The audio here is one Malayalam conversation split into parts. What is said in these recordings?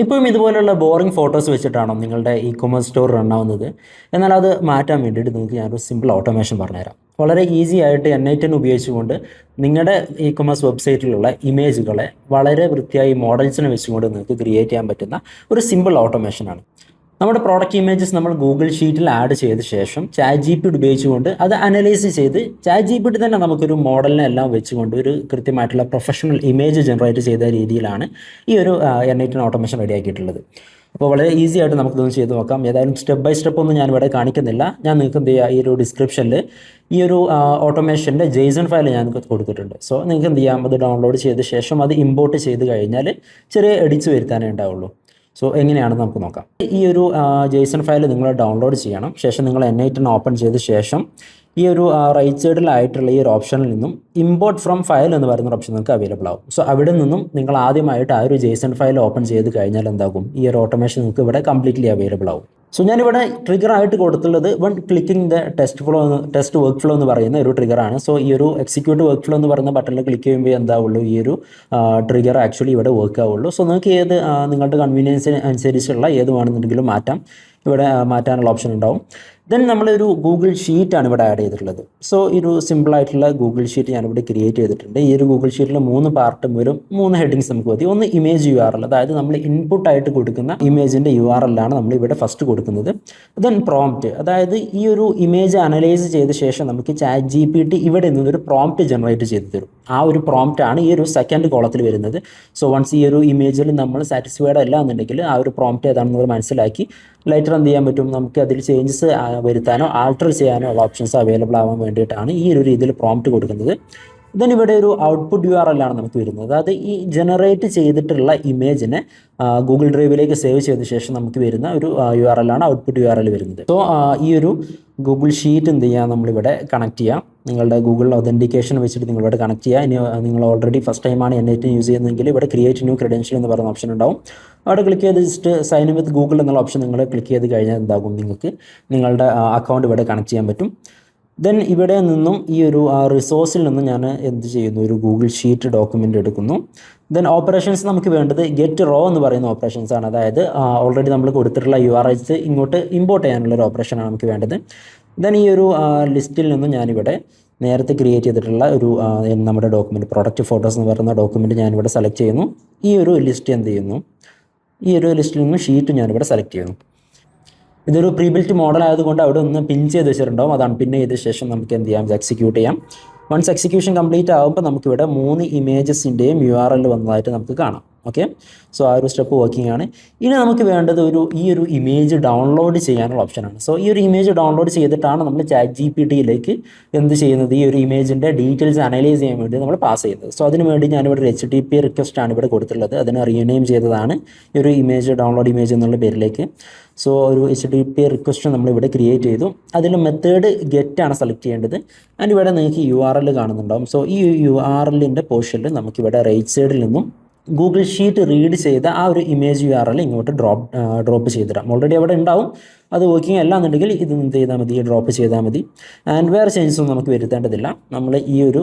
ഇപ്പം ഇതുപോലുള്ള ബോറിംഗ് ഫോട്ടോസ് വെച്ചിട്ടാണോ നിങ്ങളുടെ ഇ കൊമേഴ്സ് സ്റ്റോർ റൺ ആവുന്നത്? എന്നാൽ അത് മാറ്റാൻ വേണ്ടിയിട്ട് നിങ്ങൾക്ക് ഞാനൊരു സിമ്പിൾ ഓട്ടോമേഷൻ പറഞ്ഞുതരാം. വളരെ ഈസി ആയിട്ട് N8N ഉപയോഗിച്ചുകൊണ്ട് നിങ്ങളുടെ ഇ കൊമേഴ്സ് വെബ്സൈറ്റിലുള്ള ഇമേജുകളെ വളരെ വൃത്തിയായി മോഡൽസിനെ വെച്ചുകൊണ്ട് നിങ്ങൾക്ക് ക്രിയേറ്റ് ചെയ്യാൻ പറ്റുന്ന ഒരു സിമ്പിൾ ഓട്ടോമേഷനാണ്. നമ്മുടെ പ്രോഡക്റ്റ് ഇമേജസ് നമ്മൾ ഗൂഗിൾ ഷീറ്റിൽ ആഡ് ചെയ്ത ശേഷം ചാറ്റ് ജി പി ടി ഉപയോഗിച്ചുകൊണ്ട് അത് അനലൈസ് ചെയ്ത് ചാറ്റ് ജി പി ടി തന്നെ നമുക്കൊരു മോഡലിനെ എല്ലാം വെച്ചുകൊണ്ട് ഒരു കൃത്യമായിട്ടുള്ള പ്രൊഫഷണൽ ഇമേജ് ജനറേറ്റ് ചെയ്ത രീതിയിലാണ് ഈ ഒരു N8N ഓട്ടോമേഷൻ റെഡിയാക്കിയിട്ടുള്ളത്. അപ്പോൾ വളരെ ഈസി ആയിട്ട് നമുക്കിതൊന്ന് ചെയ്ത് നോക്കാം. ഏതായാലും സ്റ്റെപ്പ് ബൈ സ്റ്റെപ്പ് ഒന്നും ഞാൻ ഇവിടെ കാണിക്കുന്നില്ല. ഞാൻ നിങ്ങൾക്ക് എന്ത് ചെയ്യുക, ഈ ഒരു ഡിസ്ക്രിപ്ഷനിൽ ഈ ഒരു ഓട്ടോമേഷൻ്റെ ജെയ്സൺ ഫയൽ ഞാൻ കൊടുത്തിട്ടുണ്ട്. സോ നിങ്ങൾക്ക് എന്ത് ചെയ്യാം, അത് ഡൗൺലോഡ് ചെയ്ത ശേഷം അത് ഇമ്പോർട്ട് ചെയ്ത് കഴിഞ്ഞാൽ ചെറിയ എഡിറ്റ്സ് വരുത്താനേ ഉണ്ടാവുള്ളൂ. സോ എങ്ങനെയാണെന്ന് നമുക്ക് നോക്കാം. ഈ ഒരു ജെയ്സൺ ഫയൽ നിങ്ങൾ ഡൗൺലോഡ് ചെയ്യണം. ശേഷം നിങ്ങൾ N8N ഓപ്പൺ ചെയ്ത ശേഷം ഈ ഒരു റൈറ്റ് സൈഡിലായിട്ടുള്ള ഈ ഒരു ഓപ്ഷനിൽ നിന്നും ഇമ്പോർട്ട് ഫ്രം ഫയൽ എന്ന് പറയുന്ന ഓപ്ഷൻ നിങ്ങൾക്ക് അവൈലബിൾ ആവും. സോ അവിടെ നിന്നും നിങ്ങൾ ആദ്യമായിട്ട് ആ ഒരു ജെയ്സൺ ഫയൽ ഓപ്പൺ ചെയ്ത് കഴിഞ്ഞാൽ എന്താകും, ഈ ഒരു ഓട്ടോമേഷൻ നിങ്ങൾക്ക് ഇവിടെ കംപ്ലീറ്റ്ലി അവൈലബിൾ ആവും. സോ ഞാനിവിടെ ട്രിഗർ ആയിട്ട് കൊടുത്തുള്ളത് one clicking the test work flow എന്ന് പറയുന്ന ഒരു ട്രിഗറാണ്. സോ ഈ ഒരു എക്സിക്യൂട്ട് വർക്ക് ഫ്ലോ എന്ന് പറയുന്ന ബട്ടണിൽ ക്ലിക്ക് ചെയ്യുമ്പോൾ എന്താവുള്ളൂ, ഈ ഒരു ട്രിഗർ ആക്ച്വലി ഇവിടെ വർക്ക് ആവുള്ളൂ. സോ നിങ്ങൾക്ക് ഏത് നിങ്ങളുടെ കൺവീനിയൻസിന് അനുസരിച്ചുള്ള ഏത് വേണമെന്നുണ്ടെങ്കിലും മാറ്റാം. ഇവിടെ മാറ്റാനുള്ള ഓപ്ഷൻ ഉണ്ടാവും. ദെൻ നമ്മളൊരു ഗൂഗിൾ ഷീറ്റാണ് ഇവിടെ ആഡ് ചെയ്തിട്ടുള്ളത്. സോ ഒരു സിമ്പിളായിട്ടുള്ള ഗൂഗിൾ ഷീറ്റ് ഞാനിവിടെ ക്രിയേറ്റ് ചെയ്തിട്ടുണ്ട്. ഈ ഒരു ഗൂഗിൾ ഷീറ്റിൽ 3 പാർട്ടും വരും, 3 ഹെഡിങ്സ് നമുക്ക് മതി. ഒന്ന് ഇമേജ് URL, അതായത് നമ്മൾ ഇൻപുട്ടായിട്ട് കൊടുക്കുന്ന ഇമേജിൻ്റെ URL ആണ് നമ്മൾ ഇവിടെ ഫസ്റ്റ് കൊടുക്കുന്നത്. ദെൻ പ്രോംപ്റ്റ്, അതായത് ഈ ഒരു ഇമേജ് അനലൈസ് ചെയ്ത ശേഷം നമുക്ക് ചാറ്റ് GPT ഇവിടെ നിന്നൊരു പ്രോംപ്റ്റ് ജനറേറ്റ് ചെയ്ത് തരും. ആ ഒരു പ്രോംപ്റ്റ് ആണ് ഈ ഒരു സെക്കൻഡ് കോളത്തിൽ വരുന്നത്. സോ വൺസ് ഈ ഒരു ഇമേജിൽ നമ്മൾ സാറ്റിസ്ഫൈഡ് അല്ല എന്നുണ്ടെങ്കിൽ ആ ഒരു പ്രോംപ്റ്റ് ഏതാണെന്ന് മനസ്സിലാക്കി ലൈറ്റർ എന്ത് ചെയ്യാൻ പറ്റും, നമുക്ക് അതിൽ ചേഞ്ചസ് വരുത്താനോ ആൾട്ടർ ചെയ്യാനോ ഉള്ള ഓപ്ഷൻസ് അവൈലബിൾ ആവാൻ വേണ്ടിയിട്ടാണ് ഈ ഒരു രീതിയിൽ പ്രോംപ്റ്റ് കൊടുക്കുന്നത്. ദെൻ ഇവിടെ ഒരു ഔട്ട്പുട്ട് URL ആണ് നമുക്ക് വരുന്നത്. അതായത് ഈ ജനറേറ്റ് ചെയ്തിട്ടുള്ള ഇമേജിനെ ഗൂഗിൾ ഡ്രൈവിലേക്ക് സേവ് ചെയ്ത ശേഷം നമുക്ക് വരുന്ന ഒരു URL ആണ് ഔട്ട്പുട്ട് URL വരുന്നത്. സോ ഈ ഒരു ഗൂഗിൾ ഷീറ്റ് എന്ത് ചെയ്യുക, നമ്മളിവിടെ കണക്ട് ചെയ്യാം. നിങ്ങളുടെ ഗൂഗിൾ ഒതൻറ്റിക്കേഷൻ വെച്ചിട്ട് നിങ്ങളിവിടെ കണക്ട് ചെയ്യുക. ഇനി നിങ്ങൾ ഓൾറെഡി ഫസ്റ്റ് ടൈമാണ് N8N യൂസ് ചെയ്യുന്നതെങ്കിൽ ഇവിടെ ക്രിയേറ്റ് ന്യൂ ക്രെഡൻഷ്യൽ എന്ന് പറയുന്ന ഓപ്ഷൻ ഉണ്ടാവും. അവിടെ ക്ലിക്ക് ചെയ്ത് just sign in with Google എന്നുള്ള ഓപ്ഷൻ നിങ്ങൾ ക്ലിക്ക് ചെയ്ത് കഴിഞ്ഞാൽ എന്താകും, നിങ്ങൾക്ക് നിങ്ങളുടെ അക്കൗണ്ട് ഇവിടെ കണക്ട് ചെയ്യാൻ പറ്റും. ദെൻ ഇവിടെ നിന്നും ഈ ഒരു റിസോഴ്സിൽ നിന്നും ഞാൻ എന്ത് ചെയ്യുന്നു, ഒരു ഗൂഗിൾ ഷീറ്റ് ഡോക്യുമെൻ്റ് എടുക്കുന്നു. ദെൻ ഓപ്പറേഷൻസ് നമുക്ക് വേണ്ടത് ഗെറ്റ് റോ എന്ന് പറയുന്ന ഓപ്പറേഷൻസ് ആണ്. അതായത് ഓൾറെഡി നമ്മൾ കൊടുത്തിട്ടുള്ള URLs ഇങ്ങോട്ട് ഇമ്പോർട്ട് ചെയ്യാനുള്ളൊരു ഓപ്പറേഷനാണ് നമുക്ക് വേണ്ടത്. ദെൻ ഈ ഒരു ലിസ്റ്റിൽ നിന്നും ഞാനിവിടെ നേരത്തെ ക്രിയേറ്റ് ചെയ്തിട്ടുള്ള ഒരു നമ്മുടെ ഡോക്യുമെൻറ്റ് പ്രൊഡക്റ്റ് ഫോട്ടോസ് എന്ന് പറയുന്ന ഡോക്യുമെൻറ്റ് ഞാനിവിടെ സെലക്ട് ചെയ്യുന്നു. ഈ ഒരു ലിസ്റ്റ് എന്ത് ചെയ്യുന്നു, ഈ ഒരു ലിസ്റ്റിൽ നിന്ന് ഷീറ്റ് ഞാനിവിടെ സെലക്ട് ചെയ്യുന്നു. ഇതൊരു പ്രീബിൽറ്റ് മോഡൽ ആയതുകൊണ്ട് അവിടെ ഒന്ന് പിൻ ചെയ്ത് വെച്ചിട്ടുണ്ടാവും. അതാണ് പിന്നെ ചെയ്ത ശേഷം നമുക്ക് എന്ത് ചെയ്യാം, എക്സിക്യൂട്ട് ചെയ്യാം. വൺസ് എക്സിക്യൂഷൻ കംപ്ലീറ്റ് ആകുമ്പോൾ നമുക്കിവിടെ 3 ഇമേജസിൻ്റെയും URL വന്നതായിട്ട് നമുക്ക് കാണാം. ഓക്കെ, സോ ആ ഒരു സ്റ്റെപ്പ് വർക്കിംഗ് ആണ്. ഇനി നമുക്ക് വേണ്ടത് ഈ ഒരു ഇമേജ് ഡൗൺലോഡ് ചെയ്യാനുള്ള ഓപ്ഷനാണ്. സോ ഈ ഒരു ഇമേജ് ഡൗൺലോഡ് ചെയ്തിട്ടാണ് നമ്മൾ ചാറ്റ് GPT എന്ത് ചെയ്യുന്നത്, ഈ ഒരു ഇമേജിൻ്റെ ഡീറ്റെയിൽസ് അനലൈസ് ചെയ്യാൻ വേണ്ടി നമ്മൾ പാസ് ചെയ്യുന്നത്. സോ അതിന് വേണ്ടി ഞാനിവിടെ ഒരു HTTP റിക്വസ്റ്റ് ആണ് ഇവിടെ കൊടുത്തിട്ടുള്ളത്. അതിനെ റീനെയിം ചെയ്തതാണ് ഈ ഒരു ഇമേജ് ഡൗൺലോഡ് ഇമേജ് എന്നുള്ള പേരിലേക്ക്. സോ ഒരു HTTP റിക്വസ്റ്റ് നമ്മളിവിടെ ക്രിയേറ്റ് ചെയ്തു. അതിൽ മെത്തേഡ് ഗെറ്റ് ആണ് സെലക്ട് ചെയ്യേണ്ടത്. ആൻഡ് ഇവിടെ നിങ്ങൾക്ക് URL കാണുന്നുണ്ടാവും. സോ ഈ URLൻ്റെ പോർഷനിൽ നമുക്കിവിടെ റൈറ്റ് സൈഡിൽ നിന്നും ഗൂഗിൾ ഷീറ്റ് റീഡ് ചെയ്ത ആ ഒരു ഇമേജ് URL ഇങ്ങോട്ട് ഡ്രോപ്പ് ചെയ്തിടാം. ഓൾറെഡി അവിടെ ഉണ്ടാവും. അത് വർക്കിംഗ് അല്ല എന്നുണ്ടെങ്കിൽ ഇത് എന്ത് ചെയ്താൽ മതി, ഡ്രോപ്പ് ചെയ്താൽ മതി. ആൻഡ് വേറെ ചേഞ്ചസ് ഒന്നും നമുക്ക് വരുത്തേണ്ടതില്ല. നമ്മൾ ഈ ഒരു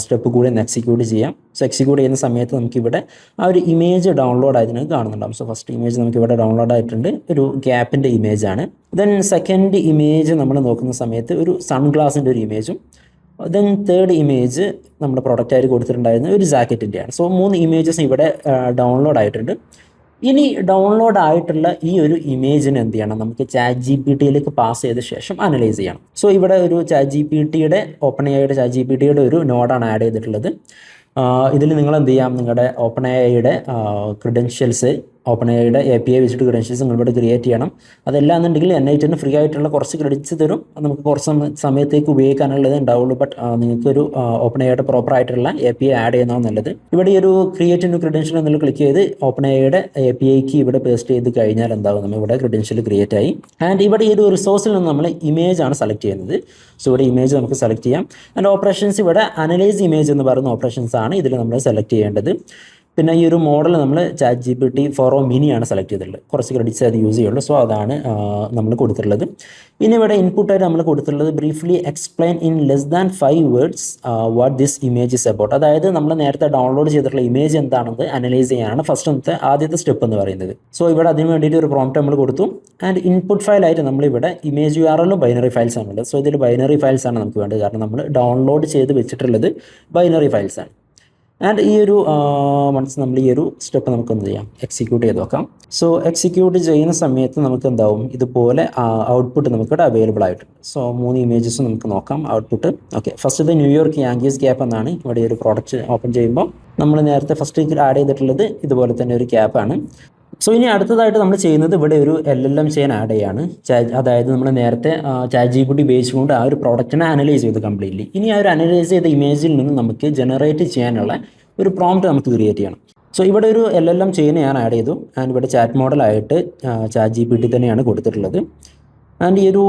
സ്റ്റെപ്പ് കൂടി ഒന്ന് എക്സിക്യൂട്ട് ചെയ്യാം. സോ എക്സിക്യൂട്ട് ചെയ്യുന്ന സമയത്ത് നമുക്കിവിടെ ആ ഒരു ഇമേജ് ഡൗൺലോഡ് ആയതിന് കാണുന്നുണ്ടാവും. സോ ഫസ്റ്റ് ഇമേജ് നമുക്കിവിടെ ഡൗൺലോഡ് ആയിട്ടുണ്ട്, ഒരു ഗ്യാപ്പിൻ്റെ ഇമേജാണ്. ദെൻ സെക്കൻഡ് ഇമേജ് നമ്മൾ നോക്കുന്ന സമയത്ത് ഒരു സൺഗ്ലാസിൻ്റെ ഒരു ഇമേജും. ദെൻ തേർഡ് ഇമേജ് നമ്മുടെ പ്രൊഡക്റ്റായിട്ട് കൊടുത്തിട്ടുണ്ടായിരുന്ന ഒരു ജാക്കറ്റിൻ്റെയാണ്. സോ 3 ഇമേജസ് ഇവിടെ ഡൗൺലോഡ് ആയിട്ടുണ്ട്. ഇനി ഡൗൺലോഡ് ആയിട്ടുള്ള ഈ ഒരു ഇമേജിന് എന്ത് ചെയ്യണം, നമുക്ക് ചാറ്റ് GPTയിലേക്ക് പാസ് ചെയ്ത ശേഷം അനലൈസ് ചെയ്യണം. സോ ഇവിടെ ഒരു ചാറ്റ് GPTയുടെ OpenAIയുടെ ചാറ്റ് GPTയുടെ ഒരു നോഡാണ് ആഡ് ചെയ്തിട്ടുള്ളത്. ഇതിൽ നിങ്ങൾ എന്ത് ചെയ്യാം, നിങ്ങളുടെ OpenAIയുടെ ക്രെഡൻഷ്യൽസ്, OpenAIയുടെ API വെച്ചിട്ട് ക്രെഡൻഷ്യൽസ് നിങ്ങളിവിടെ ക്രിയേറ്റ് ചെയ്യണം. അതല്ല എന്നുണ്ടെങ്കിൽ N8N ഫ്രീ ആയിട്ടുള്ള കുറച്ച് ക്രെഡിറ്റ്സ് തരും. അത് നമുക്ക് കുറച്ച് സമയത്തേക്ക് ഉപയോഗിക്കാനുള്ളത് ഉണ്ടാവുള്ളൂ. ബട്ട് നിങ്ങൾക്കൊരു OpenAIയുടെ പ്രോപ്പർ ആയിട്ടുള്ള API ആഡ് ചെയ്യുന്നതാണ് നല്ലത്. ഇവിടെ ഈ ഒരു ക്രിയേറ്റ് ന്യൂ ക്രെഡൻഷ്യൽ എന്നുള്ള ക്ലിക്ക് ചെയ്ത് OpenAIയുടെ APIക്ക് ഇവിടെ പേസ്റ്റ് ചെയ്ത് കഴിഞ്ഞാൽ എന്താകും, നമ്മൾ ഇവിടെ ക്രെഡൻഷ്യൽ ക്രിയേറ്റ് ആയി. ആൻഡ് ഇവിടെ ഈ ഒരു റിസോഴ്സിൽ നിന്ന് നമ്മൾ ഇമേജ് ആണ് സെലക്ട് ചെയ്യുന്നത്. സോ ഇവിടെ ഇമേജ് നമുക്ക് സെലക്ട് ചെയ്യാം. ആൻഡ് ഓപ്പറേഷൻസ് ഇവിടെ അനലൈസ് ഇമേജ് എന്ന് പറയുന്ന ഓപ്പറേഷൻസ് ആണ് ഇതിൽ നമ്മൾ സെലക്ട് ചെയ്യേണ്ടത്. പിന്നെ ഈ ഒരു മോഡൽ നമ്മൾ ChatGPT 4o മിനിയാണ് സെലക്ട് ചെയ്തിട്ടുള്ളത്. കുറച്ച് ക്രെഡിറ്റ്സ് അത് യൂസ് ചെയ്യുള്ളൂ. സോ അതാണ് നമ്മൾ കൊടുത്തിട്ടുള്ളത്. ഇനി ഇവിടെ ഇൻപുട്ടായിട്ട് നമ്മൾ കൊടുത്തിട്ടുള്ളത് briefly explain in less than 5 words what this image is about. അതായത് നമ്മൾ നേരത്തെ ഡൗൺലോഡ് ചെയ്തിട്ടുള്ള ഇമേജ് എന്താണെന്ന് അനലൈസ് ചെയ്യാനാണ് ആദ്യത്തെ സ്റ്റെപ്പ് എന്ന് പറയുന്നത്. സോ ഇവിടെ അതിന് വേണ്ടിയിട്ട് ഒരു പ്രോംപ്റ്റ് നമ്മൾ കൊടുത്തു. ആൻഡ് ഇൻപുട്ട് ഫയലായിട്ട് നമ്മളിവിടെ ഇമേജ് URL ബൈനറി ഫയൽസ് ആണുള്ളത്. സോ ഇതിൽ ബൈനറി ഫയൽസ് ആണ് നമുക്ക് വേണ്ടത്, കാരണം നമ്മൾ ഡൗൺലോഡ് ചെയ്ത് വെച്ചിട്ടുള്ളത് ബൈനറി ഫയൽസ് ആണ്. ആൻഡ് ഈ ഒരു വൺസ് നമ്മൾ ഈ ഒരു സ്റ്റെപ്പ് നമുക്കൊന്ന് ചെയ്യാം, എക്സിക്യൂട്ട് ചെയ്ത് നോക്കാം. സോ എക്സിക്യൂട്ട് ചെയ്യുന്ന സമയത്ത് നമുക്ക് എന്താവും, ഇതുപോലെ ഔട്ട്പുട്ട് നമുക്കിവിടെ അവൈലബിൾ ആയിട്ടുണ്ട്. സോ 3 ഇമേജസ് നമുക്ക് നോക്കാം ഔട്ട്പുട്ട്. ഓക്കെ, ഫസ്റ്റ് ഇത് ന്യൂയോർക്ക് യാങ്കീസ് ക്യാപ്പ് എന്നാണ്. ഇവിടെ ഒരു പ്രോഡക്റ്റ് ഓപ്പൺ ചെയ്യുമ്പോൾ നമ്മൾ നേരത്തെ ഫസ്റ്റ് ആഡ് ചെയ്തിട്ടുള്ളത് ഇതുപോലെ തന്നെ ഒരു ക്യാപ്പാണ്. സോ ഇനി അടുത്തതായിട്ട് നമ്മൾ ചെയ്യുന്നത് ഇവിടെ ഒരു LLM ചെയിൻ ആഡ് ചെയ്യാണ്. അതായത് നമ്മൾ നേരത്തെ ChatGPT ഉപയോഗിച്ചുകൊണ്ട് ആ ഒരു പ്രോഡക്റ്റിനെ അനലൈസ് ചെയ്ത് കംപ്ലീറ്റ്ലി. ഇനി ആ ഒരു അനലൈസ് ചെയ്ത ഇമേജിൽ നിന്ന് നമുക്ക് ജനറേറ്റ് ചെയ്യാനുള്ള ഒരു പ്രോംപ്റ്റ് നമുക്ക് ക്രിയേറ്റ് ചെയ്യണം. സോ ഇവിടെ ഒരു LLM ചെയിൻ ഞാൻ ആഡ് ചെയ്തു. ആൻഡ് ഇവിടെ ചാറ്റ് മോഡലായിട്ട് ChatGPT തന്നെയാണ് കൊടുത്തിട്ടുള്ളത്. ആൻഡ് ഈ ഒരു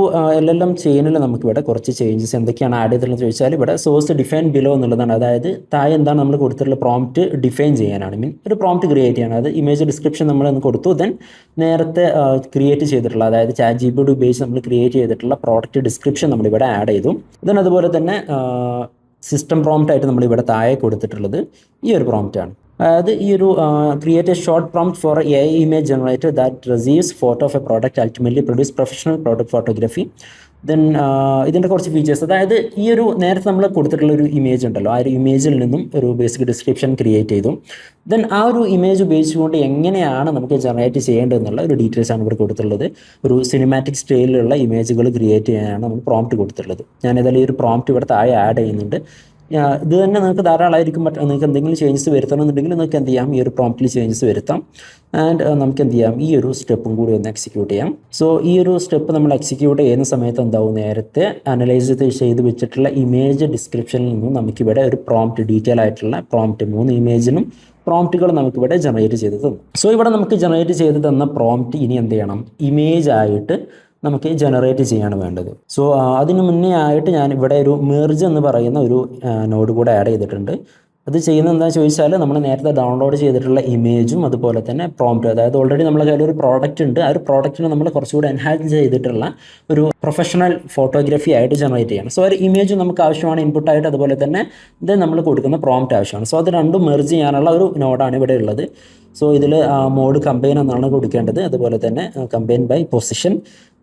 LLM ചെയിനിൽ നമുക്കിവിടെ കുറച്ച് ചേഞ്ചസ് എന്തൊക്കെയാണ് ആഡ് ചെയ്തിട്ടുള്ളത് ചോദിച്ചാൽ, ഇവിടെ സോഴ്സ് ഡിഫൈൻ ബിലോ എന്നുള്ളതാണ്. അതായത് താഴെ എന്താണ് നമ്മൾ കൊടുത്തിട്ടുള്ള പ്രോംപ്റ്റ് ഡിഫൈൻ ചെയ്യാനാണ്, ഒരു പ്രോംപ്റ്റ് ക്രിയേറ്റ് ചെയ്യാനാണ്. അത് ഇമേജ് ഡിസ്ക്രിപ്ഷൻ നമ്മൾ കൊടുത്തു. ദെൻ നേരത്തെ ക്രിയേറ്റ് ചെയ്തിട്ടുള്ള, അതായത് ChatGPT ഉപയോഗിച്ച് നമ്മൾ ക്രിയേറ്റ് ചെയ്തിട്ടുള്ള പ്രോഡക്റ്റ് ഡിസ്ക്രിപ്ഷൻ നമ്മളിവിടെ ആഡ് ചെയ്തു. ദെൻ അതുപോലെ തന്നെ സിസ്റ്റം പ്രോംപ്റ്റ് ആയിട്ട് നമ്മളിവിടെ താഴെ കൊടുത്തിട്ടുള്ളത് ഈ ഒരു പ്രോംപ്റ്റ് ആണ്. അതായത് ഈ ഒരു create a short prompt for AI image generator that receives photo of a product ultimately produce professional product photography. Then ഇതിൻ്റെ കുറച്ച് ഫീച്ചേഴ്സ്, അതായത് ഈ ഒരു നേരത്തെ നമ്മൾ കൊടുത്തിട്ടുള്ള ഒരു ഇമേജ് ഉണ്ടല്ലോ, ആ ഒരു ഇമേജിൽ നിന്നും ഒരു ബേസിക് ഡിസ്ക്രിപ്ഷൻ ക്രിയേറ്റ് ചെയ്തു. ദെൻ ആ ഒരു ഇമേജ് ഉപയോഗിച്ചുകൊണ്ട് എങ്ങനെയാണ് നമുക്ക് ജനറേറ്റ് ചെയ്യേണ്ടതെന്നുള്ള ഒരു ഡീറ്റെയിൽസ് ആണ് ഇവിടെ കൊടുത്തിട്ടുള്ളത്. ഒരു സിനിമാറ്റിക് സ്റ്റൈലിലുള്ള ഇമേജുകൾ ക്രിയേറ്റ് ചെയ്യാനാണ് നമ്മൾ പ്രോംപ്റ്റ് കൊടുത്തിട്ടുള്ളത്. ഞാൻ ഏതായാലും ഈ ഒരു പ്രോംപ്റ്റ് ഇവിടെ താഴെ ആഡ് ചെയ്യുന്നുണ്ട്. ഇത് തന്നെ നിങ്ങൾക്ക് ധാരാളമായിരിക്കും. നിങ്ങൾക്ക് എന്തെങ്കിലും ചേഞ്ചസ് വരുത്തണമെന്നുണ്ടെങ്കിൽ നിങ്ങൾക്ക് എന്ത് ചെയ്യാം, ഈ ഒരു പ്രോംപ്റ്റിൽ ചേഞ്ചസ് വരുത്താം. ആൻഡ് നമുക്ക് എന്ത് ചെയ്യാം, ഈ ഒരു സ്റ്റെപ്പും കൂടി ഒന്ന് എക്സിക്യൂട്ട് ചെയ്യാം. സോ ഈ ഒരു സ്റ്റെപ്പ് നമ്മൾ എക്സിക്യൂട്ട് ചെയ്യുന്ന സമയത്ത് എന്താവും, നേരത്തെ അനലൈസ് ചെയ്ത് വെച്ചിട്ടുള്ള ഇമേജ് ഡിസ്ക്രിപ്ഷനിൽ നിന്നും നമുക്കിവിടെ ഒരു പ്രോംപ്റ്റ്, ഡീറ്റെയിൽ ആയിട്ടുള്ള പ്രോംപ്റ്റ് 3 ഇമേജിനും പ്രോംപ്റ്റുകൾ നമുക്കിവിടെ ജനറേറ്റ് ചെയ്ത് തന്നു. സോ ഇവിടെ നമുക്ക് ജനറേറ്റ് ചെയ്ത് തന്ന പ്രോംപ്റ്റ് ഇനി എന്ത് ചെയ്യണം, ഇമേജ് ആയിട്ട് നമുക്ക് ജനറേറ്റ് ചെയ്യാണ് വേണ്ടത്. സോ അതിന് മുന്നേ ആയിട്ട് ഞാൻ ഇവിടെ ഒരു മെർജ് എന്ന് പറയുന്ന ഒരു നോഡ് കൂടെ ആഡ് ചെയ്തിട്ടുണ്ട്. അത് ചെയ്യുന്നത് എന്താണെന്ന് ചോദിച്ചാൽ, നമ്മൾ നേരത്തെ ഡൗൺലോഡ് ചെയ്തിട്ടുള്ള ഇമേജും അതുപോലെ തന്നെ പ്രോംപ്റ്റ്, അതായത് ഓൾറെഡി നമ്മുടെ കയ്യിൽ ഒരു പ്രോഡക്റ്റ് ഉണ്ട്, ആ ഒരു പ്രോഡക്റ്റിനെ നമ്മൾ കുറച്ചുകൂടി എൻഹാൻസ് ചെയ്തിട്ടുള്ള ഒരു പ്രൊഫഷണൽ ഫോട്ടോഗ്രാഫി ആയിട്ട് ജനറേറ്റ് ചെയ്യണം. സോ ഒരു ഇമേജ് നമുക്ക് ആവശ്യമാണ് ഇൻപുട്ടായിട്ട്, അതുപോലെ തന്നെ ഇത് നമ്മൾ കൊടുക്കുന്ന പ്രോംപ്റ്റ് ആവശ്യമാണ്. സോ അത് രണ്ടും മെർജ് ചെയ്യാനുള്ള ഒരു നോഡാണ് ഇവിടെ ഉള്ളത്. സോ ഇതിൽ മോഡ് കമ്പൈൻ എന്നാണ് കൊടുക്കേണ്ടത്, അതുപോലെ തന്നെ combine by position.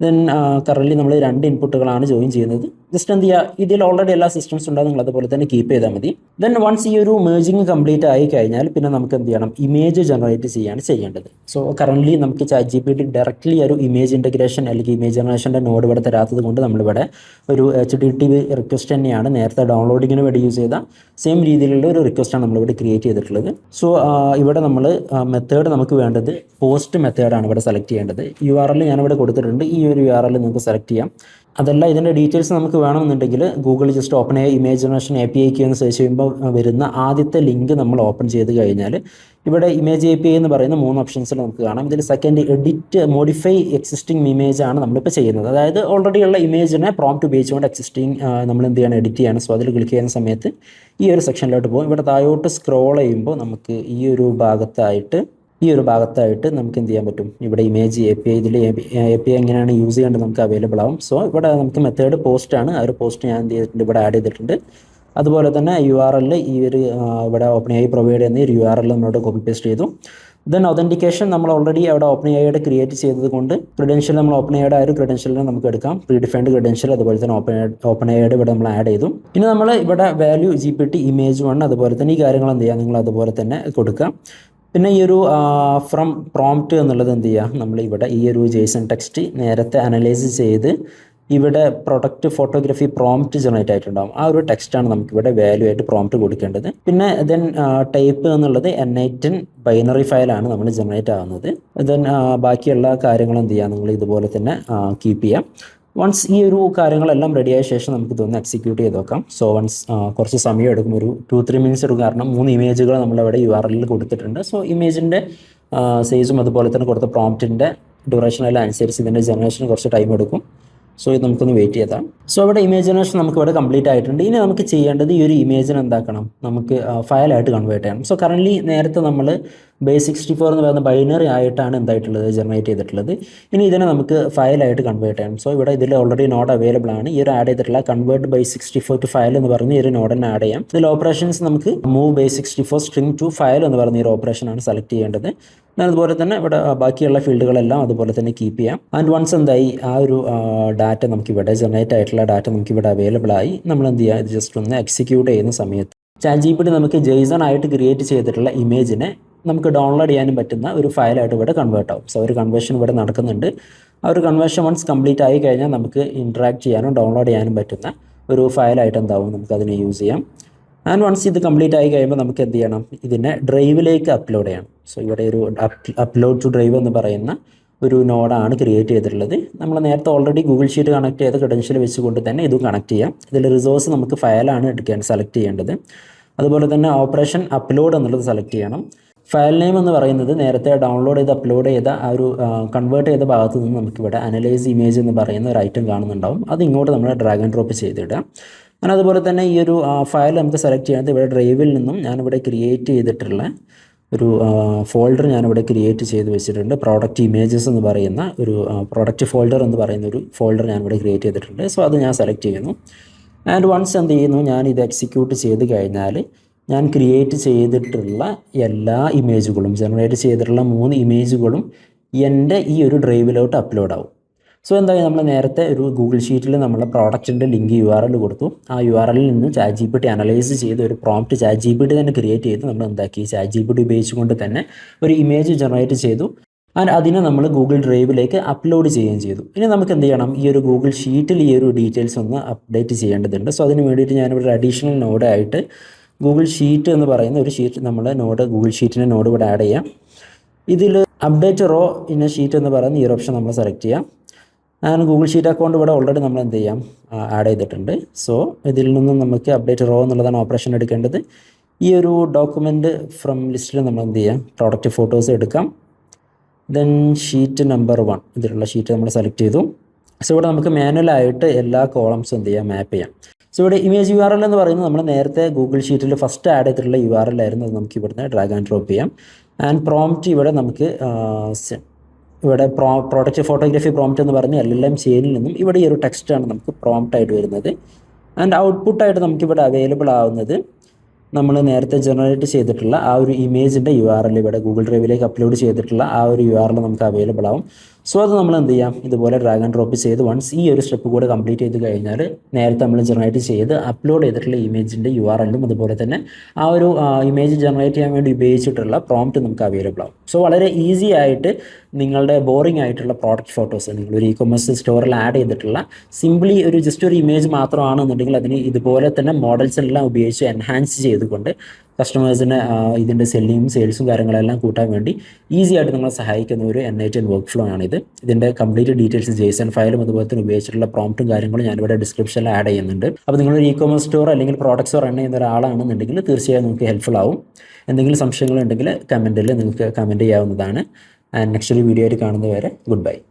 Then currently നമ്മൾ 2 ഇൻപുട്ടുകളാണ് ജോയിൻ ചെയ്യുന്നത്. ജസ്റ്റ് എന്ത് ചെയ്യുക, ഇതിൽ ഓൾറെഡി എല്ലാ സിസ്റ്റംസ് ഉണ്ടാകും, നിങ്ങൾ അതുപോലെ തന്നെ കീപ്പ് ചെയ്താൽ മതി. ദെൻ വൺസ് ഈ ഒരു മേർജിങ് കംപ്ലീറ്റ് ആയി കഴിഞ്ഞാൽ പിന്നെ നമുക്ക് എന്ത് ചെയ്യണം, ഇമേജ് ജനറേറ്റ് ചെയ്യാണ് ചെയ്യേണ്ടത്. സോ കറൻറ്റ്ലി നമുക്ക് ChatGPT ഡയറക്റ്റ്ലി ഒരു ഇമേജ് ഇൻ്റഗ്രേഷൻ അല്ലെങ്കിൽ ഇമേജ് ജനറേഷൻ്റെ നോഡ് ഇവിടെ തരാത്തത് കൊണ്ട് നമ്മളിവിടെ ഒരു HTTP റിക്വസ്റ്റ് തന്നെയാണ് നേരത്തെ ഡൗൺലോഡിങ്ങിന് വേണ്ടി യൂസ് ചെയ്ത സെയിം രീതിയിലുള്ള ഒരു റിക്വസ്റ്റാണ് നമ്മളിവിടെ ക്രിയേറ്റ് ചെയ്തിട്ടുള്ളത്. സോ ഇവിടെ നമ്മൾ മെത്തേഡ് നമുക്ക് വേണ്ടത് പോസ്റ്റ് മെത്തേഡാണ് ഇവിടെ സെലക്ട് ചെയ്യേണ്ടത്. URL ഞാനിവിടെ കൊടുത്തിട്ടുണ്ട്, ഈ ഒരു URL നിങ്ങൾക്ക് സെലക്ട് ചെയ്യാം. അതല്ല ഇതിൻ്റെ ഡീറ്റെയിൽസ് നമുക്ക് വേണമെന്നുണ്ടെങ്കിൽ ഗൂഗിൾ ജസ്റ്റ് ഓപ്പൺ ചെയ്യുക, ഇമേജ് ജനറേഷൻ API എന്ന് സെർച്ച് ചെയ്യുമ്പോൾ വരുന്ന ആദ്യത്തെ ലിങ്ക് നമ്മൾ ഓപ്പൺ ചെയ്ത് കഴിഞ്ഞാൽ ഇവിടെ ഇമേജ് API എന്ന് പറയുന്ന 3 ഓപ്ഷൻസിൽ നമുക്ക് കാണാം. ഇതിൽ second edit modify existing image ആണ് നമ്മളിപ്പോൾ ചെയ്യുന്നത്. അതായത് ഓൾറെഡി ഉള്ള ഇമേജിനെ പ്രോംപ്റ്റ് ഉപയോഗിച്ചുകൊണ്ട് എക്സിസ്റ്റിംഗ് നമ്മൾ എന്ത് ചെയ്യണം, എഡിറ്റ് ചെയ്യണം. സോ അതിൽ ക്ലിക്ക് ചെയ്യുന്ന സമയത്ത് ഈ ഒരു സെക്ഷനിലോട്ട് പോകും. ഇവിടെ താഴോട്ട് സ്ക്രോൾ ചെയ്യുമ്പോൾ നമുക്ക് ഈ ഒരു ഭാഗത്തായിട്ട് നമുക്ക് എന്ത് ചെയ്യാൻ പറ്റും, ഇവിടെ ഇമേജ് API, ഇതിൽ API എങ്ങനെയാണ് യൂസ് ചെയ്യേണ്ടത് നമുക്ക് അവൈലബിൾ ആവും. സോ ഇവിടെ നമുക്ക് മെത്തേഡ് പോസ്റ്റ് ആണ്, ആ ഒരു പോസ്റ്റ് ഞാൻ എന്ത് ചെയ്തിട്ടുണ്ട്, ഇവിടെ ആഡ് ചെയ്തിട്ടുണ്ട്. അതുപോലെ തന്നെ URL ഈ ഒരു ഇവിടെ OpenAI പ്രൊവൈഡ് ചെയ്യുന്ന ഒരു URL നമ്മളോട് കോപ്പി പേസ്റ്റ് ചെയ്തു. ദെൻ ഒതൻറ്റിക്കേഷൻ നമ്മൾ ഓൾറെഡി അവിടെ OpenAI ക്രിയേറ്റ് ചെയ്തത് കൊണ്ട് ക്രെഡൻഷ്യൽ നമ്മൾ OpenAI ആ ഒരു ക്രെഡൻഷ്യലിനെ നമുക്ക് എടുക്കാം, പ്രീഡിഫൈൻഡ് ക്രെഡൻഷ്യൽ. അതുപോലെ തന്നെ OpenAI ഇവിടെ നമ്മൾ ആഡ് ചെയ്തു. ഇനി നമ്മൾ ഇവിടെ വാല്യൂ GPT ഇമേജ് 1 അതുപോലെ തന്നെ ഈ കാര്യങ്ങൾ എന്ത് ചെയ്യുക, നിങ്ങൾ അതുപോലെ തന്നെ കൊടുക്കാം. പിന്നെ ഈ ഒരു ഫ്രം പ്രോംപ്റ്റ് എന്നുള്ളത് എന്ത് ചെയ്യുക, നമ്മൾ ഇവിടെ ഈ ഒരു JSON ടെക്സ്റ്റ് നേരത്തെ അനലൈസ് ചെയ്ത് ഇവിടെ പ്രൊഡക്റ്റ് ഫോട്ടോഗ്രാഫി പ്രോംപ്റ്റ് ജനറേറ്റ് ആയിട്ടുണ്ടാകും. ആ ഒരു ടെക്സ്റ്റാണ് നമുക്കിവിടെ വാല്യൂ ആയിട്ട് പ്രോംപ്റ്റ് കൊടുക്കേണ്ടത്. പിന്നെ ദെൻ ടൈപ്പ് എന്നുള്ളത് N8N ബൈനറി ഫയലാണ് നമ്മൾ ജനറേറ്റ് ആകുന്നത്. ദെൻ ബാക്കിയുള്ള കാര്യങ്ങൾ എന്ത് ചെയ്യുക, നിങ്ങൾ ഇതുപോലെ തന്നെ കീപ്പ് ചെയ്യാം. വൺസ് ഈ ഒരു കാര്യങ്ങളെല്ലാം റെഡിയായ ശേഷം നമുക്ക് ഇതൊന്ന് എക്സിക്യൂട്ട് ചെയ്ത് നോക്കാം. സോ വൺസ് കുറച്ച് സമയം എടുക്കും, ഒരു 2-3 മിനിറ്റ്സ് എടുക്കും, കാരണം 3 ഇമേജുകൾ നമ്മളവിടെ URL കൊടുത്തിട്ടുണ്ട്. സോ ഇമേജിൻ്റെ സൈസും അതുപോലെ തന്നെ കൊടുത്ത പ്രോംപ്റ്റിൻ്റെ ഡ്യൂറേഷനെല്ലാം അനുസരിച്ച് ഇതിൻ്റെ ജനറേഷന് കുറച്ച് ടൈം എടുക്കും. സോ ഇത് നമുക്കൊന്ന് വെയിറ്റ് ചെയ്താം. സോ ഇവിടെ ഇമേജ് ജനറേഷൻ നമുക്ക് ഇവിടെ കംപ്ലീറ്റ് ആയിട്ടുണ്ട്. ഇനി നമുക്ക് ചെയ്യേണ്ടത് ഈ ഒരു ഇമേജിനെ എന്താക്കണം, നമുക്ക് ഫയലായിട്ട് കൺവേർട്ട് ചെയ്യണം. സോ കറൻ്റ്ലി നേരത്തെ നമ്മൾ base64 എന്ന് പറയുന്ന ബൈനറി ആയിട്ടാണ് എന്തായിട്ടുള്ളത് ജനറേറ്റ് ചെയ്തിട്ടുള്ളത്. ഇനി ഇതിനെ നമുക്ക് ഫയലായിട്ട് കൺവേർട്ട് ചെയ്യണം. സോ ഇവിടെ ഇതിൽ ഓൾറെഡി നോഡ് അവൈലബിൾ ആണ്. ഈ ഒരു ആഡ് ചെയ്തിട്ടുള്ള കൺവേർട്ട് base64 ടു ഫയൽ എന്ന് പറഞ്ഞ് ഈ ഒരു നോഡിനെ ആഡ് ചെയ്യാം. ഇതിൽ ഓപ്പറേഷൻസ് നമുക്ക് move base64 string to file എന്ന് പറഞ്ഞ ഈ ഒരു ഓപ്പറേഷനാണ് സെലക്ട് ചെയ്യേണ്ടത്. അതുപോലെ തന്നെ ഇവിടെ ബാക്കിയുള്ള ഫീൽഡുകളെല്ലാം അതുപോലെ തന്നെ കീപ്പ് ചെയ്യാം. ആൻഡ് വൺസ് എന്തായി ആ ഒരു ഡാറ്റ നമുക്കിവിടെ ജനറേറ്റ് ആയിട്ടുള്ള ഡാറ്റ നമുക്കിവിടെ അവൈലബിൾ ആയി. നമ്മൾ എന്ത് ചെയ്യുക, ഇത് ജസ്റ്റ് ഒന്ന് എക്സിക്യൂട്ട് ചെയ്യുന്ന സമയത്ത് ChatGPT നമുക്ക് JSON ആയിട്ട് ക്രിയേറ്റ് ചെയ്തിട്ടുള്ള ഇമേജിനെ നമുക്ക് ഡൗൺലോഡ് ചെയ്യാനും പറ്റുന്ന ഒരു ഫയലായിട്ട് ഇവിടെ കൺവേർട്ട് ആവും. സോ ഒരു കൺവേർഷൻ ഇവിടെ നടക്കുന്നുണ്ട്. ആ ഒരു കൺവേർഷൻ വൺസ് കംപ്ലീറ്റ് ആയി കഴിഞ്ഞാൽ നമുക്ക് ഇൻട്രാക്ട് ചെയ്യാനും ഡൗൺലോഡ് ചെയ്യാനും പറ്റുന്ന ഒരു ഫയലായിട്ട് എന്താവും, നമുക്കതിനെ യൂസ് ചെയ്യാം. ആൻഡ് വൺസ് ഇത് കംപ്ലീറ്റ് ആയി കഴിയുമ്പോൾ നമുക്ക് എന്ത് ചെയ്യണം, ഇതിനെ ഡ്രൈവിലേക്ക് അപ്ലോഡ് ചെയ്യണം. സോ ഇവിടെ ഒരു അപ്ലോഡ് ടു ഡ്രൈവ് എന്ന് പറയുന്ന ഒരു നോഡാണ് ക്രിയേറ്റ് ചെയ്തിട്ടുള്ളത്. നമ്മൾ നേരത്തെ ഓൾറെഡി ഗൂഗിൾ ഷീറ്റ് കണക്ട് ചെയ്ത ക്രെഡൻഷ്യൽ വെച്ചുകൊണ്ട് തന്നെ ഇതും കണക്ട് ചെയ്യാം. ഇതിൽ റിസോഴ്സ് നമുക്ക് ഫയലാണ് സെലക്ട് ചെയ്യേണ്ടത്. അതുപോലെ തന്നെ ഓപ്പറേഷൻ അപ്ലോഡ് എന്നുള്ളത് സെലക്ട് ചെയ്യണം. ഫയൽ നെയിം എന്ന് പറയുന്നത് നേരത്തെ ഡൗൺലോഡ് ചെയ്ത് അപ്ലോഡ് ചെയ്ത ആ ഒരു കൺവേർട്ട് ചെയ്ത ഭാഗത്ത് നിന്ന് നമുക്കിവിടെ അനലൈസ് ഇമേജ് എന്ന് പറയുന്ന ഒരു ഐറ്റം കാണുന്നുണ്ടാവും. അത് ഇങ്ങോട്ട് നമ്മൾ ഡ്രാഗ് ആൻഡ് ഡ്രോപ്പ് ചെയ്തിടുക. അങ്ങനെ അതുപോലെ തന്നെ ഈ ഒരു ഫയൽ നമുക്ക് സെലക്ട് ചെയ്യുന്നത് ഇവിടെ ഡ്രൈവിൽ നിന്നും ഞാനിവിടെ ക്രിയേറ്റ് ചെയ്തിട്ടുള്ള ഒരു ഫോൾഡർ ഞാനിവിടെ ക്രിയേറ്റ് ചെയ്ത് വെച്ചിട്ടുണ്ട്. പ്രോഡക്റ്റ് ഇമേജസ് എന്ന് പറയുന്ന ഒരു പ്രോഡക്റ്റ് ഫോൾഡർ എന്ന് പറയുന്ന ഒരു ഫോൾഡർ ഞാനിവിടെ ക്രിയേറ്റ് ചെയ്തിട്ടുണ്ട്. സോ അത് ഞാൻ സെലക്ട് ചെയ്യുന്നു. ആൻഡ് വൺസ് എന്ത് ചെയ്യുന്നു, ഞാൻ ഇത് എക്സിക്യൂട്ട് ചെയ്ത് കഴിഞ്ഞാൽ ഞാൻ ക്രിയേറ്റ് ചെയ്തിട്ടുള്ള എല്ലാ ഇമേജുകളും, ജനറേറ്റ് ചെയ്തിട്ടുള്ള 3 ഇമേജുകളും എൻ്റെ ഈ ഒരു ഡ്രൈവിലോട്ട് അപ്ലോഡ് ആവും. സോ എന്തായാലും നമ്മൾ നേരത്തെ ഒരു ഗൂഗിൾ ഷീറ്റിൽ നമ്മൾ പ്രോഡക്റ്റിൻ്റെ ലിങ്ക് URL കൊടുത്തു. ആ URLിൽ നിന്ന് ChatGPT അനലൈസ് ചെയ്ത് ഒരു പ്രോംപ്റ്റ് ChatGPT തന്നെ ക്രിയേറ്റ് ചെയ്ത് നമ്മൾ എന്താക്കി, ChatGPT ഉപയോഗിച്ചുകൊണ്ട് തന്നെ ഒരു ഇമേജ് ജനറേറ്റ് ചെയ്തു. ആൻഡ് അതിനെ നമ്മൾ ഗൂഗിൾ ഡ്രൈവിലേക്ക് അപ്ലോഡ് ചെയ്യുകയും ചെയ്തു. ഇനി നമുക്ക് എന്ത് ചെയ്യണം, ഈ ഒരു ഗൂഗിൾ ഷീറ്റിൽ ഈ ഒരു ഡീറ്റെയിൽസ് ഒന്ന് അപ്ഡേറ്റ് ചെയ്യേണ്ടതുണ്ട്. സോ അതിന് വേണ്ടിയിട്ട് ഞാനിവിടെ അഡീഷണൽ നോഡായിട്ട് ഗൂഗിൾ ഷീറ്റ് എന്ന് പറയുന്ന ഒരു ഷീറ്റ് നമ്മുടെ നോഡ്, ഗൂഗിൾ ഷീറ്റിൻ്റെ നോഡ് ഇവിടെ ആഡ് ചെയ്യാം. ഇതിൽ അപ്ഡേറ്റ് റോ ഇൻ ഷീറ്റ് എന്ന് പറയുന്ന ഈ ഒരു ഓപ്ഷൻ നമ്മൾ സെലക്ട് ചെയ്യാം. ആൻഡ് ഗൂഗിൾ ഷീറ്റ് അക്കൗണ്ട് ഇവിടെ ഓൾറെഡി നമ്മൾ എന്ത് ചെയ്യാം, ആഡ് ചെയ്തിട്ടുണ്ട്. സോ ഇതിൽ നിന്നും നമുക്ക് അപ്ഡേറ്റ് റോ എന്നുള്ളതാണ് ഓപ്പറേഷൻ എടുക്കേണ്ടത്. ഈ ഒരു ഡോക്യുമെൻറ്റ് ഫ്രം ലിസ്റ്റിൽ നമ്മൾ എന്ത് ചെയ്യാം, പ്രോഡക്റ്റ് ഫോട്ടോസ് എടുക്കാം. ദെൻ ഷീറ്റ് നമ്പർ 1 ഇതിലുള്ള ഷീറ്റ് നമ്മൾ സെലക്ട് ചെയ്തു. സോ ഇവിടെ നമുക്ക് മാനുവലായിട്ട് എല്ലാ കോളംസും എന്ത് ചെയ്യാം, മാപ്പ് ചെയ്യാം. സോ ഇവിടെ ഇമേജ് URL എന്ന് പറയുന്നത് നമ്മൾ നേരത്തെ ഗൂഗിൾ ഷീറ്റിൽ ഫസ്റ്റ് ആഡ് ചെയ്തിട്ടുള്ള URL ആയിരുന്നു. അത് നമുക്ക് ഇവിടുന്ന് ഡ്രാഗ് ആൻഡ് ഡ്രോപ്പ് ചെയ്യാം. ആൻഡ് പ്രോംപ്റ്റ് ഇവിടെ നമുക്ക് ഇവിടെ പ്രോഡക്റ്റ് ഫോട്ടോഗ്രാഫി പ്രോംപ്റ്റ് എന്ന് പറഞ്ഞ് LLM ചെയിനിൽ നിന്നും ഇവിടെ ഈ ഒരു ടെക്സ്റ്റാണ് നമുക്ക് പ്രോംപ്റ്റ് ആയിട്ട് വരുന്നത്. ആൻഡ് ഔട്ട്പുട്ടായിട്ട് നമുക്കിവിടെ അവൈലബിൾ ആവുന്നത് നമ്മൾ നേരത്തെ ജനറേറ്റ് ചെയ്തിട്ടുള്ള ആ ഒരു ഇമേജിൻ്റെ URL ഇവിടെ ഗൂഗിൾ ഡ്രൈവിലേക്ക് അപ്ലോഡ് ചെയ്തിട്ടുള്ള ആ ഒരു URL നമുക്ക് അവൈലബിൾ ആവും. സോ അത് നമ്മൾ എന്ത് ചെയ്യാം, ഇതുപോലെ ഡ്രാഗ് ആൻഡ് ഡ്രോപ്പ് ചെയ്ത് വൺസ് ഈ ഒരു സ്റ്റെപ്പ് കൂടെ കംപ്ലീറ്റ് ചെയ്ത് കഴിഞ്ഞാൽ നേരത്തെ നമ്മൾ ജനറേറ്റ് ചെയ്ത് അപ്ലോഡ് ചെയ്തിട്ടുള്ള ഇമേജിൻ്റെ URLും അതുപോലെ തന്നെ ആ ഒരു ഇമേജ് ജനറേറ്റ് ചെയ്യാൻ വേണ്ടി ഉപയോഗിച്ചിട്ടുള്ള പ്രോംപ്റ്റ് നമുക്ക് അവൈലബിൾ ആവും. സോ വളരെ ഈസി ആയിട്ട് നിങ്ങളുടെ ബോറിംഗ് ആയിട്ടുള്ള പ്രോഡക്റ്റ് ഫോട്ടോസ് നിങ്ങളൊരു ഇ-കൊമേഴ്സ് സ്റ്റോറിൽ ആഡ് ചെയ്തിട്ടുള്ള സിംപ്ലി ഒരു ജസ്റ്റ് ഒരു ഇമേജ് മാത്രമാണെന്നുണ്ടെങ്കിൽ അതിന് ഇതുപോലെ തന്നെ മോഡൽസ് എല്ലാം ഉപയോഗിച്ച് എൻഹാൻസ് ചെയ്തുകൊണ്ട് കസ്റ്റമേഴ്സിന് ഇതിൻ്റെ സെല്ലിങ്ങും സെയിൽസും കാര്യങ്ങളെല്ലാം കൂട്ടാൻ വേണ്ടി ഈസി ആയിട്ട് നിങ്ങളെ സഹായിക്കുന്ന ഒരു N8N വർക്ക് ഫ്ലോ ആണിത്. ഇതിൻ്റെ കംപ്ലീറ്റ് ഡീറ്റെയിൽസ് JSON ഫയലും അതുപോലെ തന്നെ ഉപയോഗിച്ചിട്ടുള്ള പ്രോംപ്റ്റും കാര്യങ്ങളും ഞാനിവിടെ ഡിസ്ക്രിപ്ഷനിൽ ആഡ് ചെയ്യുന്നുണ്ട്. അപ്പോൾ നിങ്ങളൊരു ഇ-കൊമേഴ്സ് സ്റ്റോർ അല്ലെങ്കിൽ പ്രോഡക്ട്സ് റൺ ചെയ്യുന്ന ഒരാളാണെന്നുണ്ടെങ്കിൽ തീർച്ചയായും നിങ്ങൾക്ക് ഹെൽപ്ഫുൾ ആവും. എന്തെങ്കിലും സംശയങ്ങളുണ്ടെങ്കിൽ കമൻറ്റിൽ നിങ്ങൾക്ക് കമൻറ്റ് ചെയ്യാവുന്നതാണ്. ആൻഡ് നെക്സ്റ്റ് ഒരു വീഡിയോ ആയിട്ട് കാണുന്നതുവരെ ഗുഡ് ബൈ.